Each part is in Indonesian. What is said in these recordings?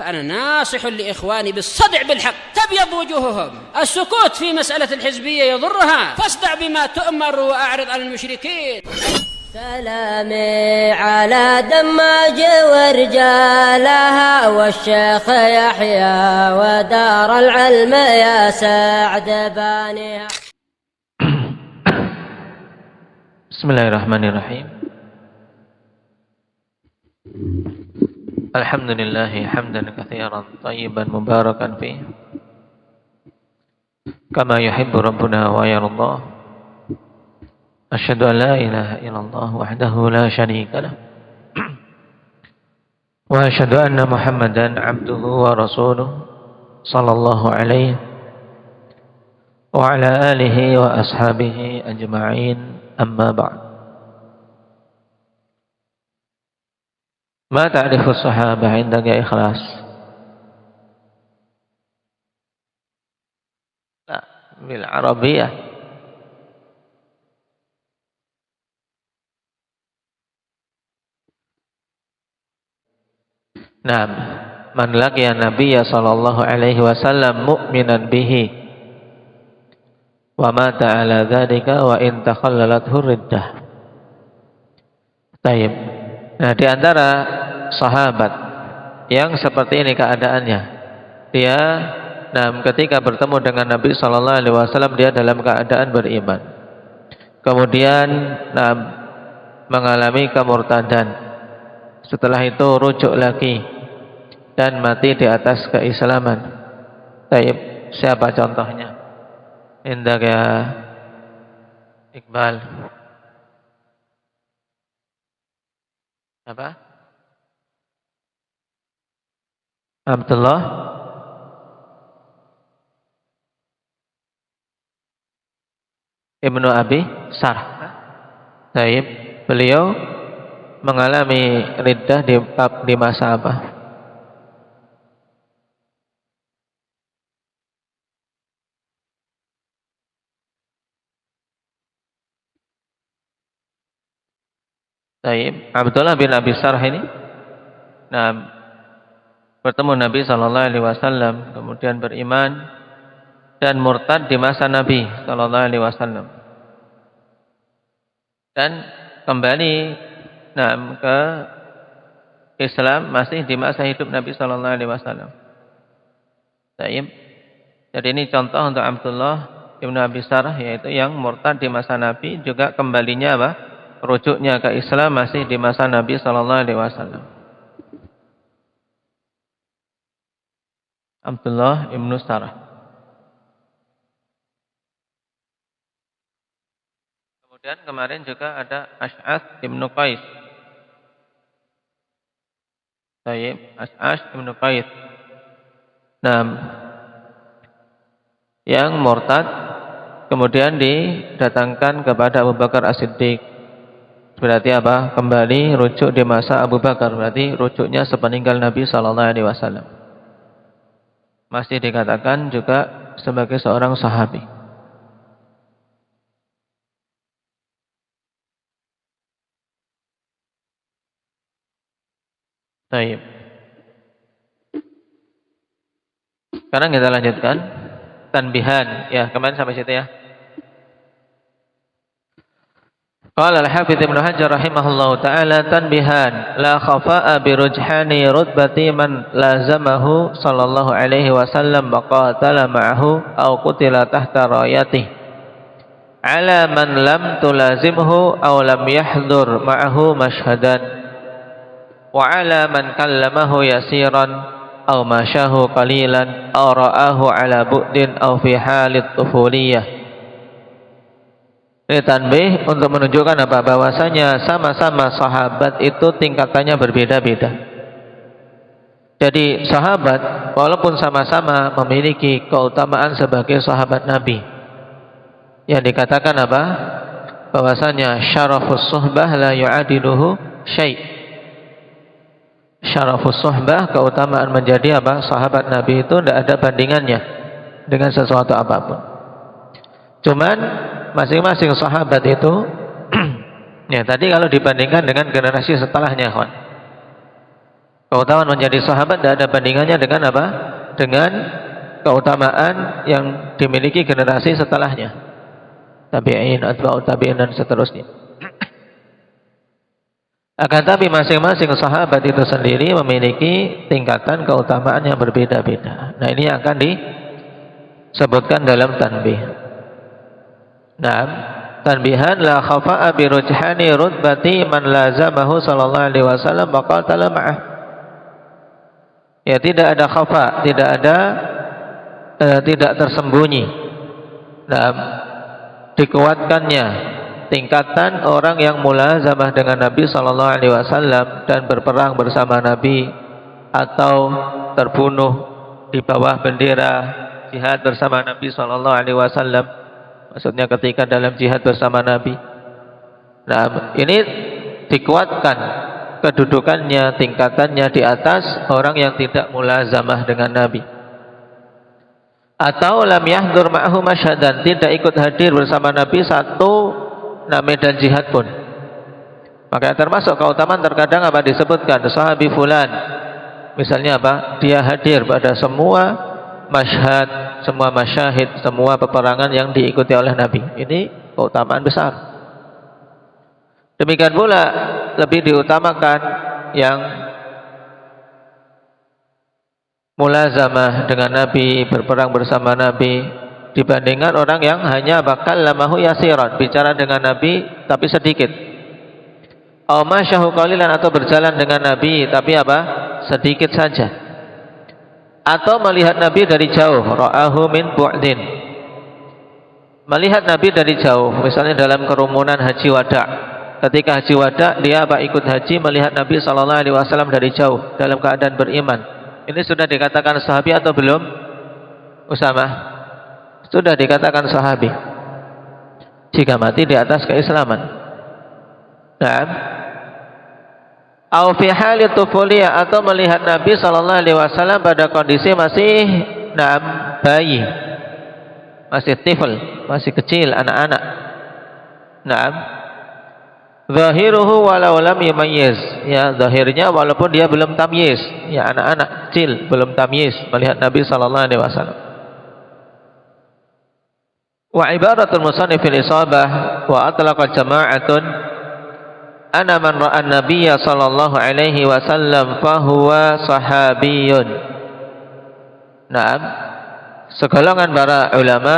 فأنا ناصح لإخواني بالصدع بالحق تبيض وجوههم. السكوت في مسألة الحزبية يضرها، فاصدع بما تؤمر وأعرض عن المشركين. سلامي على دماج ورجالها والشيخ يحيى ودار العلم يا سعد بانيها. Bismillahirrahmanirrahim. Alhamdulillahi hamdan katsiran tayyiban mubarakan fih kama yuhibbu rabbuna wa yarda. Asyhadu an la ilaha illallah wahdahu la syarika lah wa asyhadu anna Muhammadan abduhu wa rasuluh sallallahu alaihi wa ala alihi wa ashabihi ajma'in. Amma ba'd. Ma ta'rifu as-sahabah 'indaka ikhlas? La, bil Arabiyyah. Naam, man laqiya nabiyya sallallahu alaihi wasallam mu'minan bihi wa mata ala dzalika wa in takhallalathu riddah. Taib. Nah, di antara sahabat yang seperti ini keadaannya, dia ketika bertemu dengan Nabi sallallahu alaihi wasallam dia dalam keadaan beriman. Kemudian mengalami kemurtadan. Setelah itu rujuk lagi dan mati di atas keislaman. Taib. Siapa contohnya? Indah ya Iqbal. Apa? Abdullah Ibnu Abi Sarh. Taib. Beliau mengalami riddah di masa apa? Taib. Abdullah bin Abi Sarh ini bertemu Nabi sallallahu alaihi wasallam, kemudian beriman dan murtad di masa Nabi sallallahu alaihi wasallam. Dan kembali ke Islam masih di masa hidup Nabi sallallahu alaihi wasallam. Taib. Jadi ini contoh untuk Abdullah bin Abi Sarh, yaitu yang murtad di masa Nabi, juga kembalinya apa? Rujuknya ke Islam masih di masa Nabi sallallahu alaihi wasallam. Abdullah ibnu Sarh. Kemudian kemarin juga ada Ash'ath ibnu Qais. Taib, Ash'ath ibnu Qais. Yang murtad kemudian didatangkan kepada Abu Bakar As-Siddiq. Berarti apa? Kembali rujuk di masa Abu Bakar. Berarti rujuknya sepeninggal Nabi sallallahu alaihi wasallam. Masih dikatakan juga sebagai seorang sahabi. Baik. Sekarang kita lanjutkan tanbihan. Ya, kemarin sampai situ ya. Qala al-Hafidz Ibnu Hajar rahimahullahu taala tanbihan la khafa'a bi rujhani rutbati man lazamahu sallallahu alaihi wasallam wa qatala ma'ahu aw qutila tahta rayatihi ala man lam tulazimhu aw lam yahdhur ma'ahu mashhadan wa ala man kallamahu yasiran aw mashahu qalilan aw ra'ahu ala bu'din aw fi halit tufuliyah. Ini tanbih untuk menunjukkan apa? Bahwasanya sama-sama sahabat itu tingkatannya berbeda-beda. Jadi sahabat walaupun sama-sama memiliki keutamaan sebagai sahabat Nabi, yang dikatakan apa? Bahwasanya syarafus suhbah la yu'adiluhu syai'. Syarafus suhbah, keutamaan menjadi apa? Sahabat Nabi itu tidak ada bandingannya dengan sesuatu apapun. Cuman masing-masing sahabat itu ya tadi kalau dibandingkan dengan generasi setelahnya, kawan. Keutamaan menjadi sahabat tidak ada bandingannya dengan apa? Dengan keutamaan yang dimiliki generasi setelahnya, tabi'in, atba'ut tabi'in dan seterusnya. Akan tapi masing-masing sahabat itu sendiri memiliki tingkatan keutamaan yang berbeda-beda. Nah, ini akan disebutkan dalam tanbih. Nah, tanbihan la khafa'a bi rujhani rutbati man lazamahu sallallahu alaihi wasallam wa qatala ma'ah. Ya, tidak ada khafa, tidak tersembunyi dalam dikuatkannya tingkatan orang yang mulazamah dengan Nabi sallallahu alaihi wasallam dan berperang bersama Nabi atau terbunuh di bawah bendera jihad bersama Nabi sallallahu alaihi wasallam. Maksudnya ketika dalam jihad bersama Nabi. Nah, ini dikuatkan kedudukannya, tingkatannya di atas orang yang tidak mulazamah dengan Nabi. Atau lam yahdur ma'ahu masyhadan, tidak ikut hadir bersama Nabi satu medan jihad pun. Maka termasuk keutamaan terkadang apa disebutkan sahabi fulan. Misalnya apa? Dia hadir pada semua masyhad, semua masyahid, semua peperangan yang diikuti oleh Nabi. Ini keutamaan besar. Demikian pula lebih diutamakan yang mulazamah dengan Nabi, berperang bersama Nabi dibandingkan orang yang hanya bakal lamahu yasiran, bicara dengan Nabi tapi sedikit. Aw masyahu qalilan, atau berjalan dengan Nabi tapi apa? Sedikit saja. Atau melihat Nabi dari jauh, ra'ahu min bu'din. Melihat Nabi dari jauh, misalnya dalam kerumunan haji wada'. Ketika haji wada, dia ikut haji melihat Nabi SAW dari jauh dalam keadaan beriman. Ini sudah dikatakan sahabi atau belum? Usamah, sudah dikatakan sahabi jika mati di atas keislaman. Nah, au fi hali tufuliyah, atau melihat Nabi SAW pada kondisi masih bayi, masih tifl, masih kecil, anak-anak. Nah, zahiruhu walau lam yumayyiz, ya, zahirnya walaupun dia belum tamyiz, ya, anak-anak kecil belum tamyiz melihat Nabi sallallahu alaihi wasallam. Wa ibaratul musannif fil isabah wa atlaqa jama'atun ana man ra'a an-nabiyya sallallahu alaihi wasallam fa huwa sahabiyun. Naam, segolongan para ulama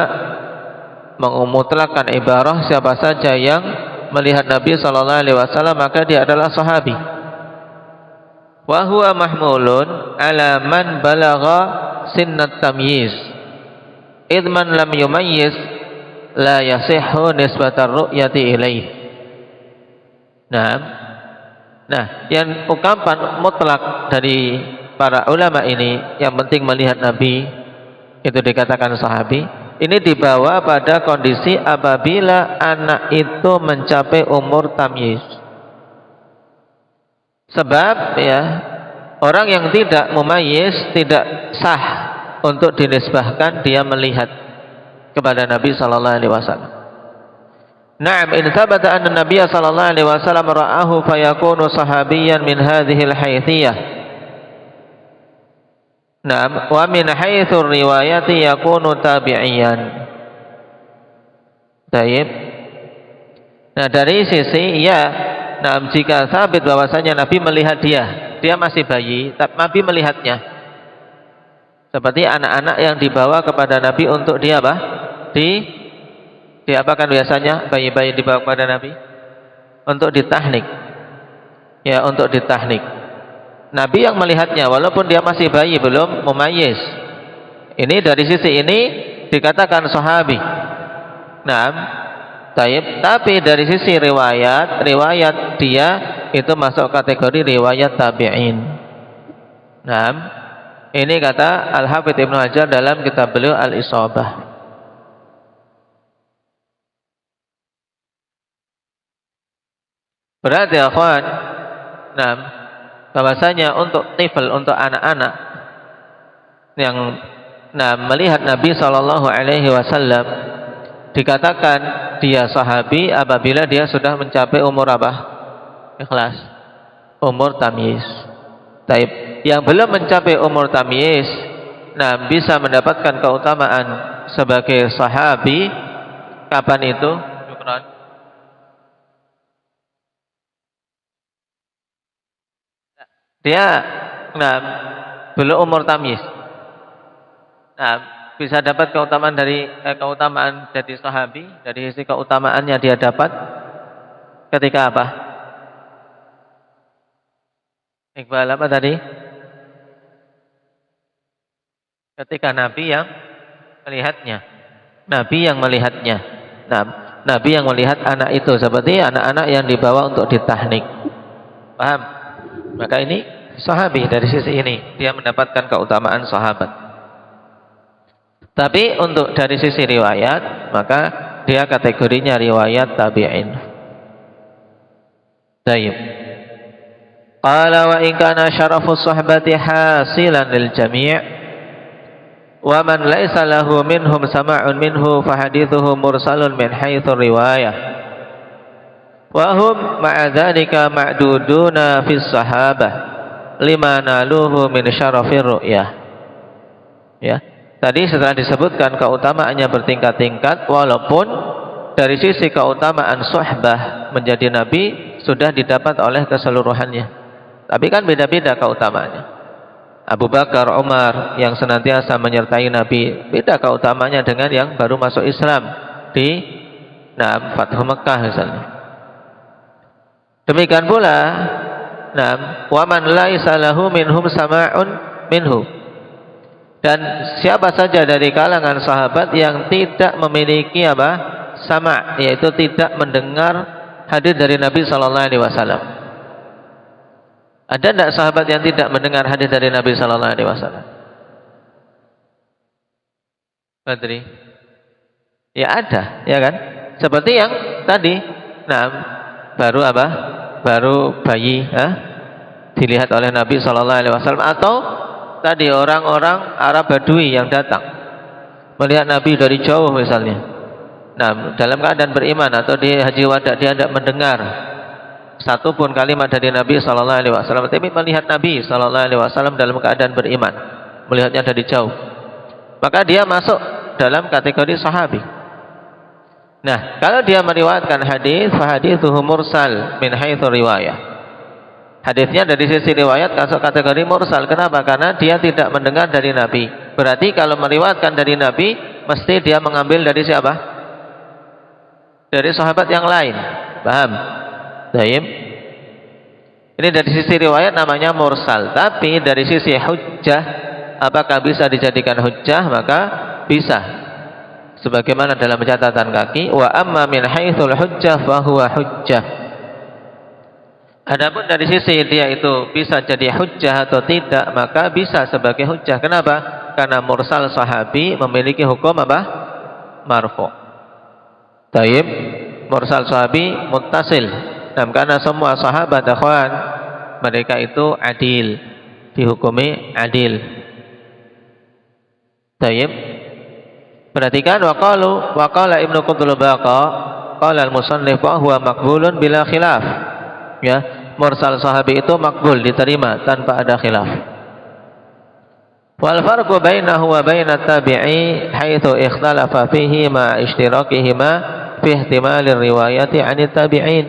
mengumumkan ibarah siapa saja yang melihat Nabi sallallahu alaihi wasallam maka dia adalah sahabi. Wa huwa mahmulun ala man balagha sinnat tamyiz. Idh man lam yumayyiz la yasihhu nisbatar ru'yati ilaih. Nah, yang ungkapan mutlak dari para ulama ini, yang penting melihat Nabi itu dikatakan sahabi. Ini dibawa pada kondisi apabila anak itu mencapai umur tamyiz. Sebab ya, orang yang tidak mumayyiz tidak sah untuk dinisbahkan dia melihat kepada Nabi sallallahu alaihi wasallam. Na'am, in thabata anna Nabiy sallallahu alaihi wasallam ra'ahu fayakunu sahabiyyan min hadhihi al-haythiyah. Naam, wa min haitsu riwayati yakunu tabi'iyan. Baik. Nah, dari sisi ya, jika sabit bahwasanya Nabi melihat dia masih bayi, tapi Nabi melihatnya. Seperti anak-anak yang dibawa kepada Nabi untuk dia apa? Diapakan biasanya bayi-bayi dibawa kepada Nabi? Untuk ditahnik. Ya, untuk ditahnik. Nabi yang melihatnya walaupun dia masih bayi, belum mumayyiz. Ini dari sisi ini dikatakan sahabi. Naam, tapi dari sisi riwayat dia itu masuk kategori riwayat tabi'in. Naam, ini kata Al-Hafidz Ibnu Hajar dalam kitab beliau Al-Isabah. Berarti akhwan, bahwasanya untuk tifl, untuk anak-anak yang melihat Nabi sallallahu alaihi wasallam dikatakan dia sahabi apabila dia sudah mencapai umur apa? Ikhlas, umur tamyiz. Taib. yang belum mencapai umur tamyiz, nah bisa mendapatkan keutamaan sebagai sahabi. Kapan itu? Syukran. Dia nah belum umur tamyiz. Nah, bisa dapat keutamaan dari keutamaan jadi sahabi, dari sisi keutamaannya dia dapat ketika apa? Iqbal apa tadi? Ketika Nabi yang melihatnya. Nabi yang melihatnya. Nah, Nabi yang melihat anak itu seperti anak-anak yang dibawa untuk ditahnik. Paham? Maka ini sahabi dari sisi ini dia mendapatkan keutamaan sahabat. Tapi untuk dari sisi riwayat, maka dia kategorinya riwayat tabi'in. Baik. Qala wa in kana syarafus suhbati hasilan lil jami' wa man laisa lahu minhum sama'un minhu fa hadithuhu mursalun min haitsu riwayah. Wa hum ma'a dzalika ma'duduna fis sahabah lima naluhu min syarafir ru'yah. Ya. Tadi setelah disebutkan keutamaannya bertingkat-tingkat, walaupun dari sisi keutamaan suhbah menjadi nabi sudah didapat oleh keseluruhannya. Tapi kan beda-beda keutamaannya. Abu Bakar, Umar yang senantiasa menyertai Nabi, beda keutamaannya dengan yang baru masuk Islam di Fathu Mekah misalnya. Demikian pula, wa man laisa lahu minhum sama'un minhu. Dan siapa saja dari kalangan sahabat yang tidak memiliki apa? Sama', yaitu tidak mendengar hadis dari Nabi sallallahu alaihi wasallam. Ada enggak sahabat yang tidak mendengar hadis dari Nabi sallallahu alaihi wasallam? Badri? Ya ada, ya kan? Seperti yang tadi, baru apa? Baru bayi, dilihat oleh Nabi sallallahu alaihi wasallam, atau tadi orang-orang Arab Badui yang datang melihat Nabi dari jauh misalnya. Nah, dalam keadaan beriman atau di haji wada dia tidak mendengar satu pun kalimat dari Nabi sallallahu alaihi wasallam, tapi melihat Nabi sallallahu alaihi wasallam dalam keadaan beriman, melihatnya dari jauh. Maka dia masuk dalam kategori sahabi. Nah, kalau dia meriwayatkan hadis, fa haditsuhu mursal min haitsu riwayah. Hadisnya dari sisi riwayat masuk kategori mursal. Kenapa? Karena dia tidak mendengar dari Nabi. Berarti kalau meriwayatkan dari Nabi, mesti dia mengambil dari siapa? Dari sahabat yang lain. Paham? Baik. Ini dari sisi riwayat namanya mursal. Tapi dari sisi hujjah, apakah bisa dijadikan hujjah? Maka bisa. Sebagaimana dalam catatan kaki, wa amma min haitsul hujjah fa huwa hujjah. Adapun dari sisi dia itu bisa jadi hujjah atau tidak, maka bisa sebagai hujjah. Kenapa? Karena mursal sahabi memiliki hukum apa? Marfu'. Taib, mursal sahabi muttasil. Dan karena semua sahabat akhwan, mereka itu adil, dihukumi adil. Taib. Perhatikan waqala Ibnu Qutlubaqa qala al-musannif wa huwa maqbulun bila khilaf. Ya, mursal sahabi itu makbul, diterima tanpa ada khilaf. Wal farqu bainahu wa bainat tabi'i haitsu ikhtalafa fihi ma ishtirakihima fi ihtimalir riwayati 'anit tabi'in.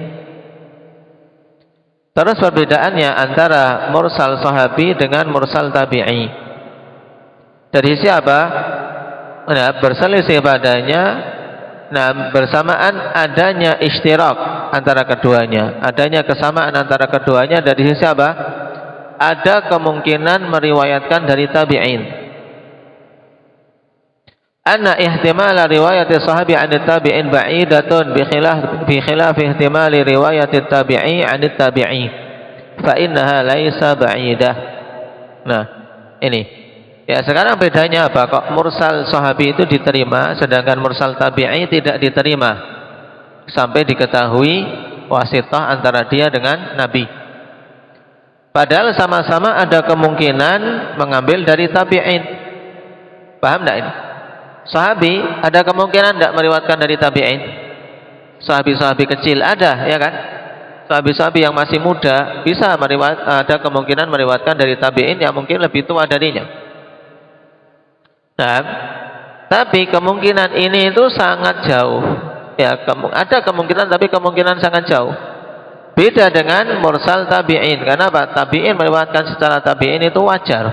Terus perbedaannya antara mursal sahabi dengan mursal tabi'i. Dari siapa? Nah, berselisih padanya. Nah, bersamaan adanya ishtirak antara keduanya, adanya kesamaan antara keduanya dari sisi apa? Ada kemungkinan meriwayatkan dari tabi'in. Anna ihtimal riwayat sahabi 'an tabi'in ba'idatun bi khilaf ihtimal riwayat tabi'i 'an tabi'i. Fa innaha laisa ba'idah. Nah, ini. Ya, sekarang bedanya apa? Kok mursal sahabi itu diterima sedangkan mursal tabi'i tidak diterima sampai diketahui wasithah antara dia dengan Nabi. Padahal sama-sama ada kemungkinan mengambil dari tabi'in. Paham enggak ini? Sahabi ada kemungkinan enggak meriwayatkan dari tabi'in? Sahabi-sahabi kecil ada, ya kan? sahabi-sahabi yang masih muda bisa ada kemungkinan meriwayatkan dari tabi'in yang mungkin lebih tua darinya. Nah, tapi kemungkinan ini itu sangat jauh. Ya, ada kemungkinan tapi kemungkinan sangat jauh. Beda dengan mursal tabi'in. Karena apa? Tabi'in meriwayatkan secara tabi'in itu wajar.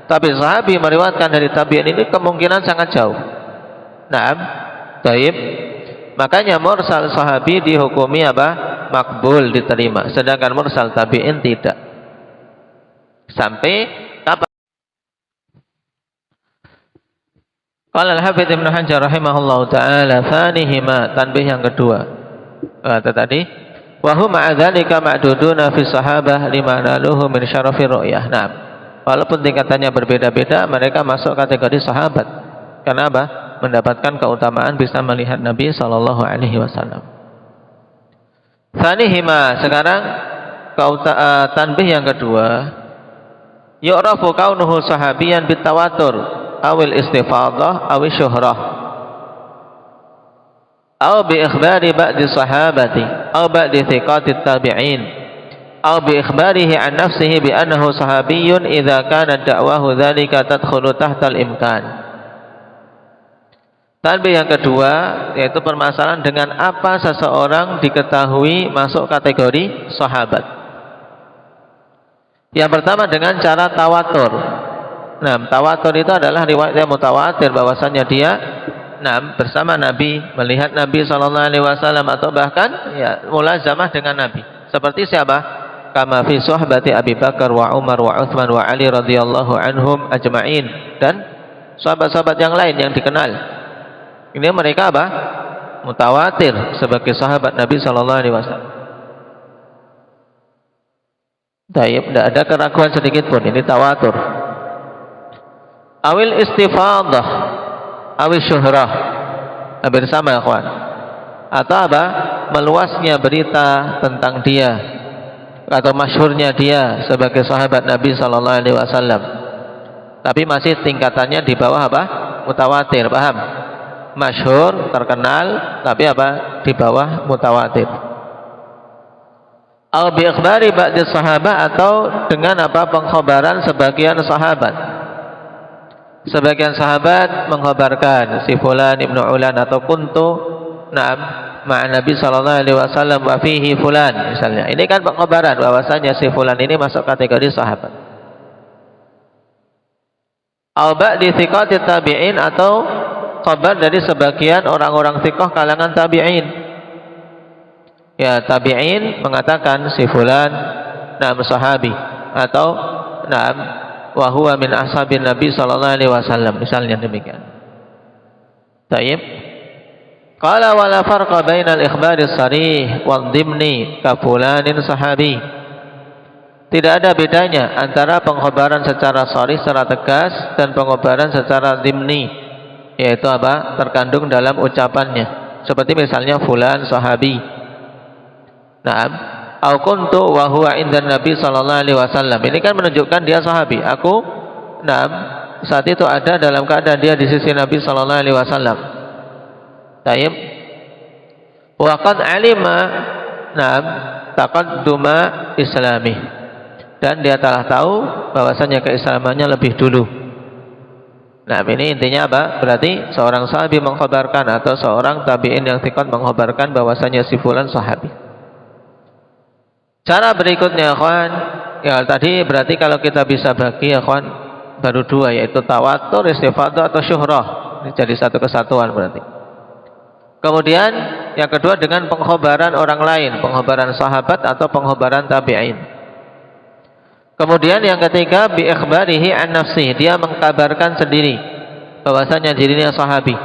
Tapi sahabi meriwayatkan dari tabi'in ini kemungkinan sangat jauh. Nah, taib. Makanya mursal sahabi dihukumi apa? Makbul, diterima. Sedangkan mursal tabi'in tidak. Sampai kapan? Qala al-Hafidz Ibnu Hajar rahimahullahu taala, fanihima, tanbih yang kedua. Tadi wa hum ma'a dzalika ma'duduna fi sahabah lima naluhu min syarafir ru'yah. Nah, walaupun tingkatannya berbeda-beda, mereka masuk kategori sahabat. Karena apa? Mendapatkan keutamaan bisa melihat Nabi sallallahu alaihi wasallam. Tsanihima, sekarang tanbih yang kedua. Yu'rafu kaunuhu sahabiyan bitawatur awil istifadah awil syuhrah aw bi ikhbari ba'di sahabati aw ba'di thiqatit tabi'in aw bi ikhbarihi an nafsihi bi annahu sahabiyyun idza kana da'wahu dzalika tadkhulu tahtal imkan. Tanbih yang kedua yaitu permasalahan dengan apa seseorang diketahui masuk kategori sahabat. Yang pertama dengan cara tawatur. Nah, tawatur itu adalah riwayat yang mutawatir bahwasanya dia bersama Nabi, melihat Nabi sallallahu alaihi wasallam atau bahkan ya mulazamah dengan Nabi. Seperti siapa? Kama fi suhbati Abi Bakar wa Umar wa Utsman wa Ali radhiyallahu anhum ajma'in, dan sahabat-sahabat yang lain yang dikenal. Ini mereka apa? Mutawatir sebagai sahabat Nabi sallallahu alaihi wasallam. Tidak ada keraguan sedikit pun, ini tawatur. Awil istifadah, awil syuhrah, hampir sama ya kawan. Atau apa? Meluasnya berita tentang dia atau masyhurnya dia sebagai sahabat Nabi sallallahu alaihi wasallam. Tapi masih tingkatannya di bawah apa? Mutawatir, paham? Masyhur, terkenal, tapi apa? Di bawah mutawatir. Al bi ikhbari ba'di sahabat, atau dengan apa? Pengkhabaran sebagian sahabat. Sebagian sahabat mengkhabarkan si fulan ibnu ulan atau kuntu ma'a Nabi sallallahu alaihi wasallam wa fihi fulan misalnya. Ini kan pengkhabaran bahwasanya si fulan ini masuk kategori sahabat. Al ba'di thiqatit tabi'in, atau kabar dari sebagian orang-orang thiqah kalangan tabi'in. Ya, tabi'in mengatakan si fulan sahabi, atau wa huwa min ashabin Nabi sallallahu alaihi wasallam, misalnya demikian. Taib. Qala wala farqa bainal ikhbari sharih wal dhimni ka fulanin sahabi. Tidak ada bedanya antara pengkhabaran secara sharih, secara tegas, dan pengkhabaran secara dhimni, yaitu apa? Terkandung dalam ucapannya. Seperti misalnya fulan sahabi. Au kuntu wa huwa indan Nabi sallallahu alaihi wasallam. Ini kan menunjukkan dia sahabi. Aku saat itu ada dalam keadaan dia di sisi Nabi sallallahu alaihi wasallam. Taib. Wa qad alima taqadduma islami. Dan dia telah tahu bahwasanya keislamannya lebih dulu. Ini intinya apa? Berarti seorang sahabi mengkhabarkan atau seorang tabi'in yang thiqat mengkhabarkan bahwasanya si fulan sahabi. Cara berikutnya, kawan, ya tadi berarti kalau kita bisa bagi, ya kawan, baru dua, yaitu tawatur, istifadah, atau syuhrah. Ini jadi satu kesatuan berarti. Kemudian yang kedua dengan pengkhabaran orang lain, pengkhabaran sahabat atau pengkhabaran tabi'in. Kemudian yang ketiga bi ikhbarihi an nafsihi, dia mengkabarkan sendiri bahwasanya dirinya sahabi.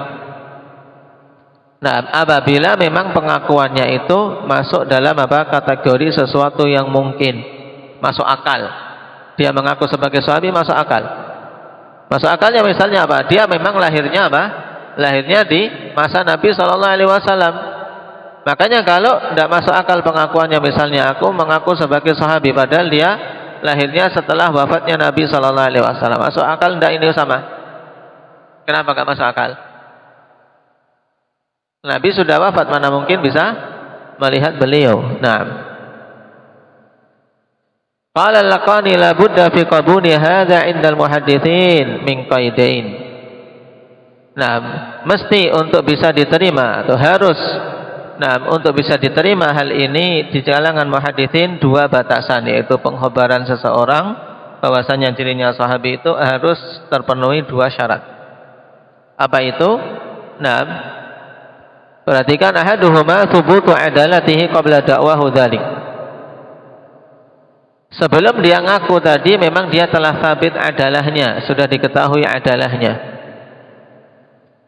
Apabila memang pengakuannya itu masuk dalam apa? Kategori sesuatu yang mungkin masuk akal. Dia mengaku sebagai sahabi, masuk akal. Masuk akalnya misalnya apa? Dia memang lahirnya apa? Lahirnya di masa Nabi sallallahu alaihi wasallam. Makanya kalau tidak masuk akal pengakuannya, misalnya aku mengaku sebagai sahabi padahal dia lahirnya setelah wafatnya Nabi sallallahu alaihi wasallam. Masuk akal tidak ini sama? Kenapa enggak masuk akal? Nabi sudah wafat, mana mungkin bisa melihat beliau. Qala al-Laqani la budda fi qabuli hadza 'inda al-muhadditsin min qaidain. Nah, mesti untuk bisa diterima atau harus untuk bisa diterima hal ini di kalangan muhadditsin dua batasan, yaitu pengkhabaran seseorang bahwasanya dirinya sahabi itu harus terpenuhi dua syarat. Apa itu? Nah, perhatikan, ahaduhuma thubutu adalatihi qabla da'wahu dzalik. Sebelum dia ngaku tadi memang dia telah sabit adalahnya, sudah diketahui adalahnya.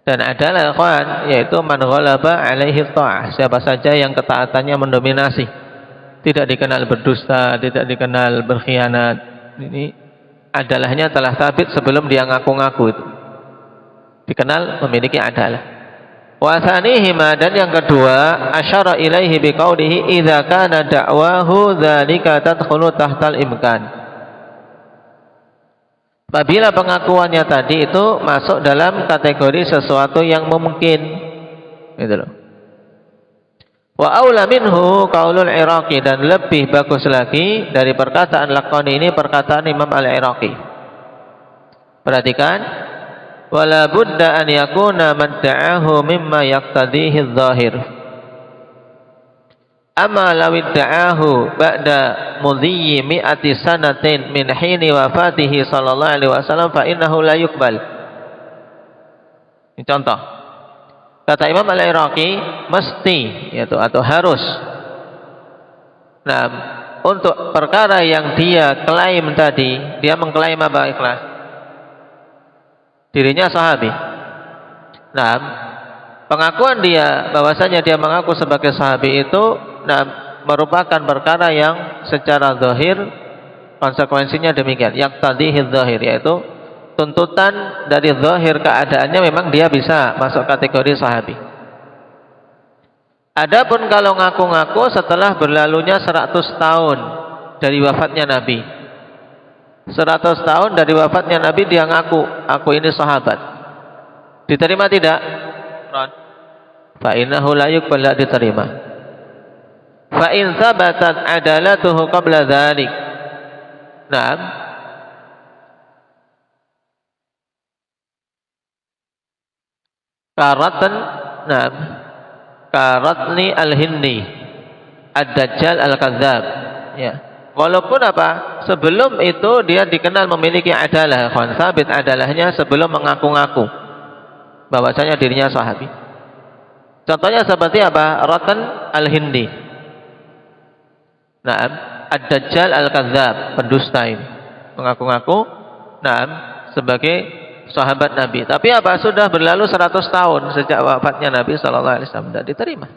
Dan adalah ikhwan, yaitu man ghalaba alaihi ta'ah, siapa saja yang ketaatannya mendominasi, tidak dikenal berdusta, tidak dikenal berkhianat. Ini adalahnya telah sabit sebelum dia ngaku-ngaku itu, dikenal memiliki adalah. Wa tsanihima, dan yang kedua, asyara ilaihi biqaulihi idza kana da'wahu dzalika tadkhulu tahtal imkan. Apabila pengakuannya tadi itu masuk dalam kategori sesuatu yang mungkin, gitu loh. Wa aula minhu qaulul Iraqi, dan lebih bagus lagi dari perkataan Laqani ini perkataan Imam Al-Iraqi. Perhatikan, wala budda an yakuna man da'ahu mimma yaqtadihi adh-dhahir. Amma law idda'ahu ba'da mudhiyi mi'ati sanatin min hini wafatihi sallallahu alaihi wasallam fa innahu la yuqbal. Ini contoh. Kata Imam Al-Iraqi, mesti, yaitu atau harus. Nah, untuk perkara yang dia klaim tadi, dia mengklaim apa, ikhlas? Dirinya sahabi. Nah, pengakuan dia bahwasanya dia mengaku sebagai sahabi itu merupakan perkara yang secara zahir konsekuensinya demikian, yaqtadihi zahir, yaitu tuntutan dari zahir keadaannya memang dia bisa masuk kategori sahabi. Adapun kalau ngaku-ngaku setelah berlalunya 100 tahun dari wafatnya Nabi, 100 tahun dari wafatnya Nabi dia ngaku, aku ini sahabat, diterima tidak? Fa innahu la yuqbal, diterima. Fa in thabatat adalatuhu qabla dzalik. Naam. Karatan, naam. Karatni al-Hindi, ad-Dajjal al-Kadzdzab. Ya. Walaupun apa? Sebelum itu dia dikenal memiliki adalah, sabit adalahnya sebelum mengaku-ngaku bahwasanya dirinya sahabi. Contohnya seperti apa? Ratan al-Hindi. Naam, ad-Dajjal al-Kadzdzab, pendusta ini, mengaku-ngaku naam sebagai sahabat Nabi. Tapi apa? Sudah berlalu 100 tahun sejak wafatnya Nabi sallallahu alaihi wasallam, tidak diterima.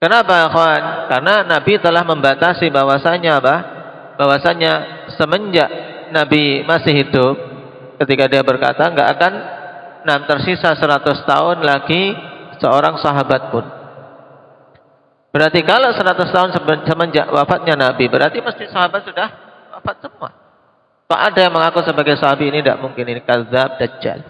Kenapa, kawan? Karena Nabi telah membatasi bahwasanya apa? Bahwasanya semenjak Nabi masih hidup, ketika dia berkata enggak akan tersisa 100 tahun lagi seorang sahabat pun. Berarti kalau 100 tahun semenjak wafatnya Nabi, berarti mesti sahabat sudah wafat semua. Tak ada yang mengaku sebagai sahabi, ini tidak mungkin, ini kadzdzab, dajjal.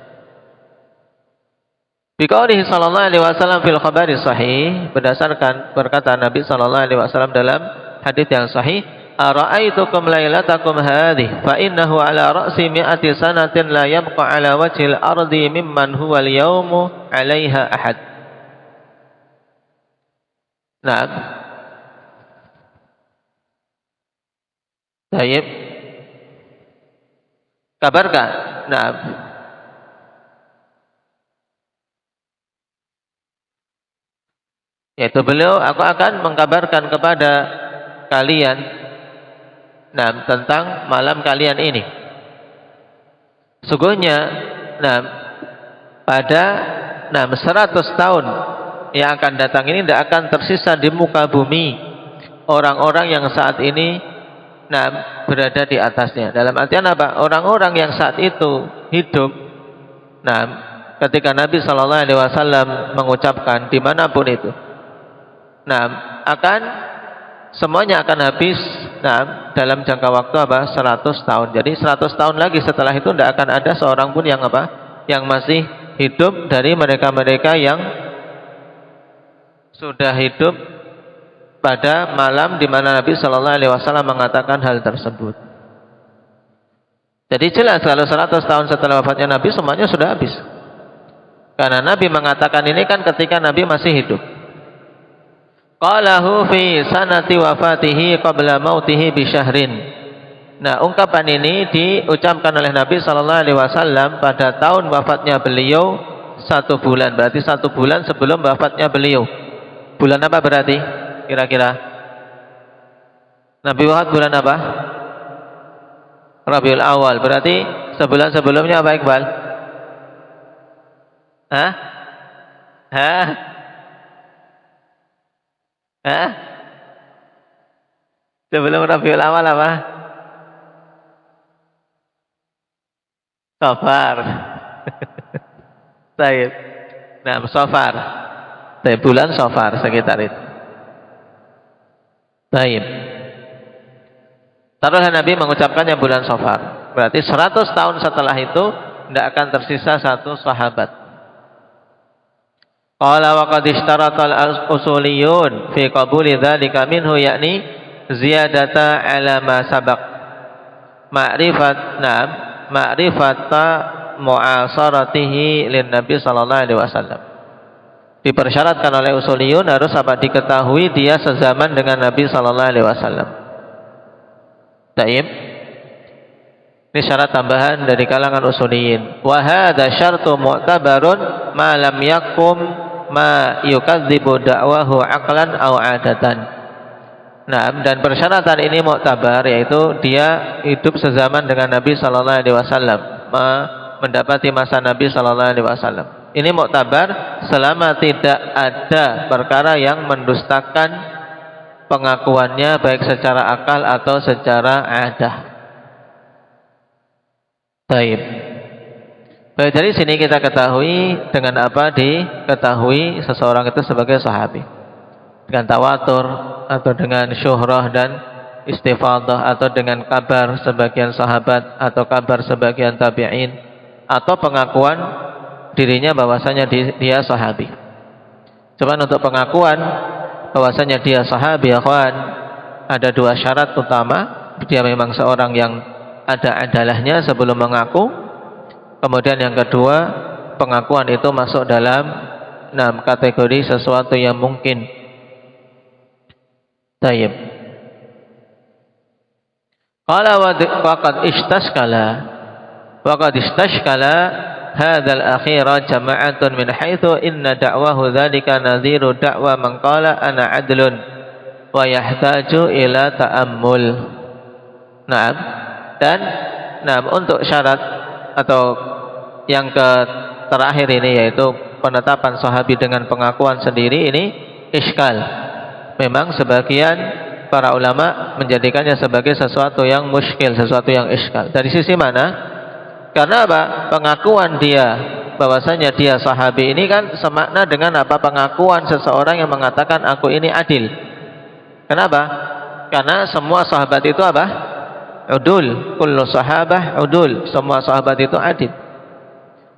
Biqaulihi sallallahu alaihi wasallam fil khabari sahih, berdasarkan perkataan Nabi sallallahu alaihi wasallam dalam hadis yang sahih, ara'aitukum lailatakum hadhihi fa innahu ala ra'si mi'ati sanatin la yabqa ala wajhil ardi mimman huwa al-yawmu 'alaiha ahad. Nah, baik, kabarkan. Nah, yaitu beliau, aku akan mengkabarkan kepada kalian tentang malam kalian ini. Sungguhnya pada 100 tahun yang akan datang ini tidak akan tersisa di muka bumi orang-orang yang saat ini berada di atasnya. Dalam artian apa? Orang-orang yang saat itu hidup ketika Nabi sallallahu alaihi wasallam mengucapkan dimanapun itu, akan semuanya akan habis dalam jangka waktu apa? 100 tahun. Jadi 100 tahun lagi setelah itu tidak akan ada seorang pun yang apa? Yang masih hidup dari mereka-mereka yang sudah hidup pada malam di mana Nabi Shallallahu Alaihi Wasallam mengatakan hal tersebut. Jadi jelas kalau 100 tahun setelah wafatnya Nabi semuanya sudah habis. Karena Nabi mengatakan ini kan ketika Nabi masih hidup. Qalahu fi sanati wafatihi qabla mautihi bi syahrin. Nah, ungkapan ini diucapkan oleh Nabi Shallallahu Alaihi Wasallam pada tahun wafatnya beliau 1 bulan. Berarti 1 bulan sebelum wafatnya beliau. Bulan apa berarti? Kira-kira Nabi wafat bulan apa? Rabiul Awal. Berarti sebulan sebelumnya apa, Iqbal? Hah? Hah? Hah? Sebelum Rabiul Awal apa? Safar. Baik. Nah, Safar. Dari bulan Safar sekitar itu. Baik. Taruhlah Nabi mengucapkannya bulan Safar. Berarti 100 tahun setelah itu tidak akan tersisa 1 sahabat. Qala wa qad ishtaratal usuliyun fi qabuli dzalika minhu yakni ziyadata ala ma sabaq. Ma'rifata mu'asaratihi lin Nabi sallallahu alaihi wasallam. Dipersyaratkan oleh usuliyun harus apa? Diketahui dia sezaman dengan Nabi sallallahu alaihi wasallam. Taib. Ini syarat tambahan dari kalangan usuliyin. Wa hadza syartu mu'tabarun ma lam yakum ma yukadzibu da'wahu aqlan aw 'adatan. Nah, dan persyaratan ini mu'tabar, yaitu dia hidup sezaman dengan Nabi sallallahu alaihi wasallam, mendapati masa Nabi sallallahu alaihi wasallam. Ini mu'tabar selama tidak ada perkara yang mendustakan pengakuannya baik secara akal atau secara adah. Baik. Baik, dari sini kita ketahui dengan apa diketahui seseorang itu sebagai sahabi. Dengan tawatur atau dengan syuhrah dan istifadah, atau dengan kabar sebagian sahabat atau kabar sebagian tabi'in, atau pengakuan dirinya bahwasanya dia sahabi. Cuman untuk pengakuan bahwasanya dia sahabi, akhwan, ada 2 syarat utama. Dia memang seorang yang ada adalahnya sebelum mengaku. Kemudian yang kedua, pengakuan itu masuk dalam kategori sesuatu yang mungkin. Tayyib. Qala waqad istashkala hadzal akhira jama'atun min haitsu inna da'wahu dzalika nadhiru da'wa man qala ana adlun wa yahtaju ila ta'ammul. Naam. Dan untuk syarat atau yang terakhir ini, yaitu penetapan sahabi dengan pengakuan sendiri, ini iskal. Memang sebagian para ulama menjadikannya sebagai sesuatu yang muskil, sesuatu yang iskal. Dari sisi mana? Karena apa? Pengakuan dia bahwasanya dia sahabi ini kan semakna dengan apa? Pengakuan seseorang yang mengatakan aku ini adil. Kenapa? Karena semua sahabat itu apa? Udul. Kullu sahabah udul. Semua sahabat itu adil.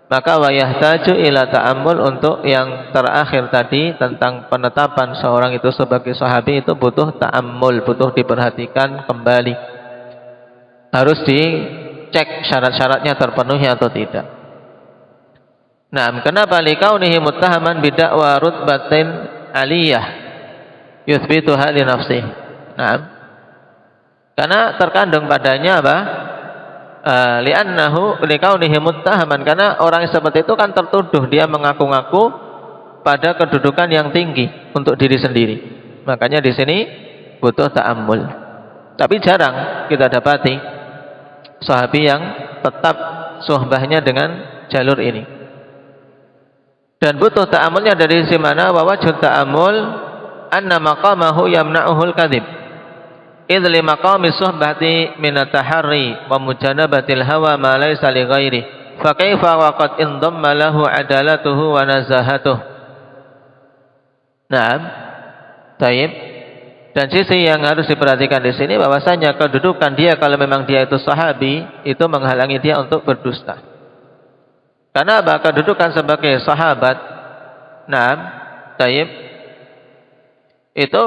Maka wa yahtaju ila ta'ammul, untuk yang terakhir tadi tentang penetapan seorang itu sebagai sahabi itu butuh ta'ammul, butuh diperhatikan kembali. Harus dicek syarat-syaratnya terpenuhi atau tidak. Nah, kenapa? Likaunihi muttahaman bid'wa rutbatin aliyah yuthbituha li nafsih. Nah, karena terkandung padanya apa? Li'annahu likaunihi muttahaman, karena orang yang seperti itu kan tertuduh dia mengaku-ngaku pada kedudukan yang tinggi untuk diri sendiri. Makanya di sini butuh ta'ammul. Tapi jarang kita dapati sahabi yang tetap suhbahnya dengan jalur ini. Dan butuh ta'ammulnya dari sisi mana? Wa wajhu ta'ammul anna maqamahu yamna'uhul kadhib. Idh li maqami suhbati min at-taharri wa mujanabatil hawa ma laysa li ghairi. Fa kaifa wa qad indamma lahu adalatuhu wa nazahatuh. Naam. Baik. Dan sisi yang harus diperhatikan di sini bahwasanya kedudukan dia kalau memang dia itu sahabi itu menghalangi dia untuk berdusta. Karena apa? Kedudukan sebagai sahabat, naam, taib, itu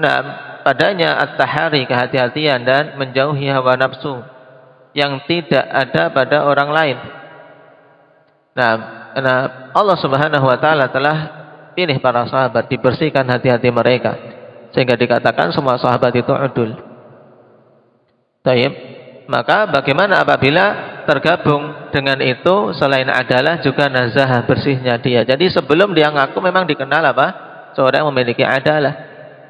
nah, padanya at-tahari, kehati-hatian dan menjauhi hawa nafsu yang tidak ada pada orang lain. Nah, karena Allah Subhanahu wa taala telah pilih para sahabat, dibersihkan hati-hati mereka sehingga dikatakan semua sahabat itu udul. Taib. Maka bagaimana apabila tergabung dengan itu selain adalah juga nazahah, bersihnya dia. Jadi sebelum dia ngaku memang dikenal apa? Seorang yang memiliki adalah,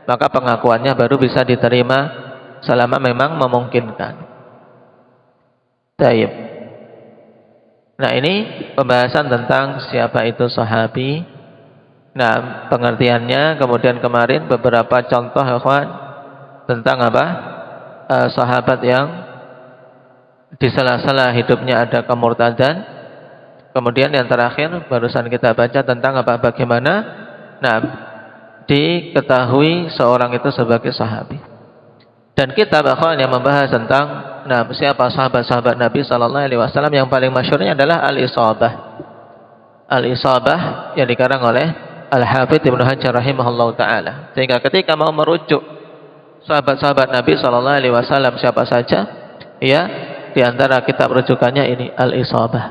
maka pengakuannya baru bisa diterima selama memang memungkinkan. Taib. Nah, ini pembahasan tentang siapa itu sahabi. Nah, pengertiannya, kemudian kemarin beberapa contoh ikhwan tentang apa? Sahabat yang di sela-sela hidupnya ada kemurtadan. Kemudian yang terakhir barusan kita baca tentang apa? Bagaimana diketahui seorang itu sebagai sahabi. Dan kita bahkan yang membahas tentang siapa sahabat-sahabat Nabi sallallahu alaihi wasallam, yang paling masyhurnya adalah Al-Isabah. Al-Isabah yang dikarang oleh Al-Hafidz Ibnu Hajar rahimahullahu taala. Sehingga ketika mau merujuk sahabat-sahabat Nabi sallallahu alaihi wasallam siapa saja, ya, di antara kitab rujukannya ini Al-Isabah.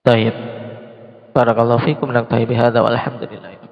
Baik. Barakallahu fikum, naktafi bihadza walhamdulillah.